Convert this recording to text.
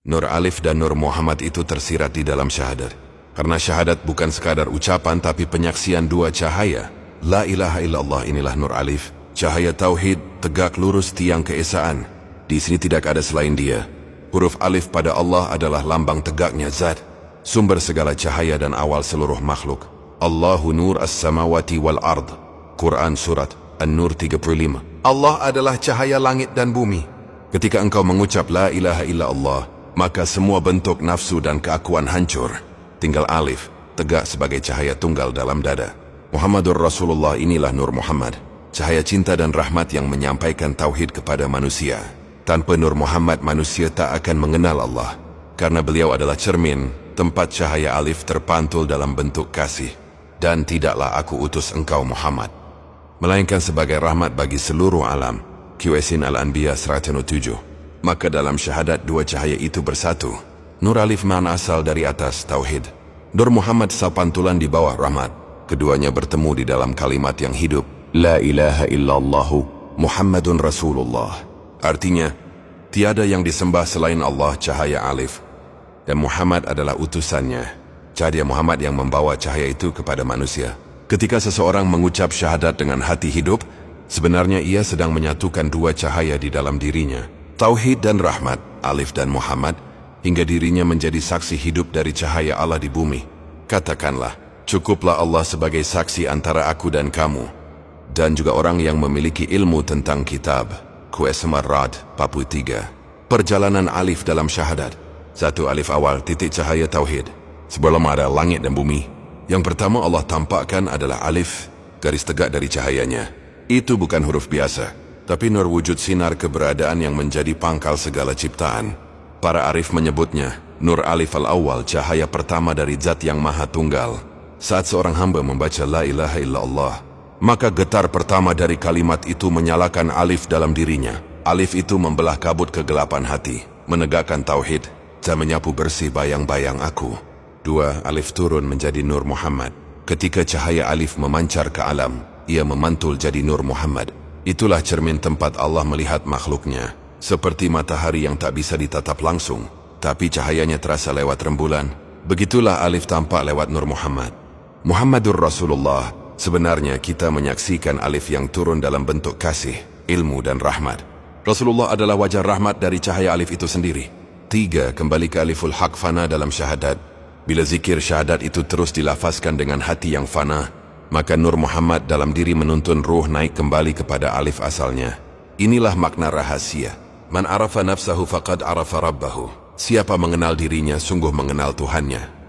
Nur Alif dan Nur Muhammad itu tersirat di dalam syahadat. Karena syahadat bukan sekadar ucapan tapi penyaksian dua cahaya. La ilaha illallah, inilah Nur Alif, cahaya tauhid, tegak lurus tiang keesaan. Di sini tidak ada selain Dia. Huruf Alif pada Allah adalah lambang tegaknya zat, sumber segala cahaya dan awal seluruh makhluk. Allahu nur as-samawati wal ard. Quran Surat An-Nur 35. Allah adalah cahaya langit dan bumi. Ketika engkau mengucap La ilaha illallah, maka semua bentuk nafsu dan keakuan hancur. Tinggal Alif, tegak sebagai cahaya tunggal dalam dada. Muhammadur Rasulullah, inilah Nur Muhammad, cahaya cinta dan rahmat yang menyampaikan tauhid kepada manusia. Tanpa Nur Muhammad, manusia tak akan mengenal Allah. Karena beliau adalah cermin, tempat cahaya Alif terpantul dalam bentuk kasih. Dan tidaklah aku utus engkau Muhammad, melainkan sebagai rahmat bagi seluruh alam. Yasin Al-Anbiya 107. Maka dalam syahadat dua cahaya itu bersatu. Nur Alif makna asal dari atas tauhid. Nur Muhammad sapantulan di bawah rahmat. Keduanya bertemu di dalam kalimat yang hidup, La ilaha illallahu Muhammadun Rasulullah. Artinya, tiada yang disembah selain Allah, cahaya Alif, dan Muhammad adalah utusannya. Cahaya Muhammad yang membawa cahaya itu kepada manusia. Ketika seseorang mengucap syahadat dengan hati hidup, sebenarnya ia sedang menyatukan dua cahaya di dalam dirinya, tauhid dan rahmat, Alif dan Muhammad, hingga dirinya menjadi saksi hidup dari cahaya Allah di bumi. Katakanlah, cukuplah Allah sebagai saksi antara aku dan kamu, dan juga orang yang memiliki ilmu tentang kitab. QSM Ar-Ra'd 43. Perjalanan Alif dalam syahadat. Satu Alif awal, titik cahaya tauhid. Sebelum ada langit dan bumi, yang pertama Allah tampakkan adalah Alif, garis tegak dari cahayanya. Itu bukan huruf biasa, tapi nur wujud sinar keberadaan yang menjadi pangkal segala ciptaan. Para arif menyebutnya Nur Alif al-Awwal, cahaya pertama dari zat yang maha tunggal. Saat seorang hamba membaca La ilaha illallah, maka getar pertama dari kalimat itu menyalakan Alif dalam dirinya. Alif itu membelah kabut kegelapan hati, menegakkan tauhid, dan menyapu bersih bayang-bayang aku. Dua Alif turun menjadi Nur Muhammad. Ketika cahaya Alif memancar ke alam, ia memantul jadi Nur Muhammad. Itulah cermin tempat Allah melihat makhluknya. Seperti matahari yang tak bisa ditatap langsung, tapi cahayanya terasa lewat rembulan. Begitulah Alif tampak lewat Nur Muhammad. Muhammadur Rasulullah. Sebenarnya kita menyaksikan Alif yang turun dalam bentuk kasih, ilmu dan rahmat. Rasulullah adalah wajah rahmat dari cahaya Alif itu sendiri. Tiga, kembali ke Aliful Haq fana dalam syahadat. Bila zikir syahadat itu terus dilafazkan dengan hati yang fana, maka Nur Muhammad dalam diri menuntun ruh naik kembali kepada Alif asalnya. Inilah makna rahasia. Man arafa nafsahu faqad arafa rabbahu. Siapa mengenal dirinya, sungguh mengenal Tuhannya.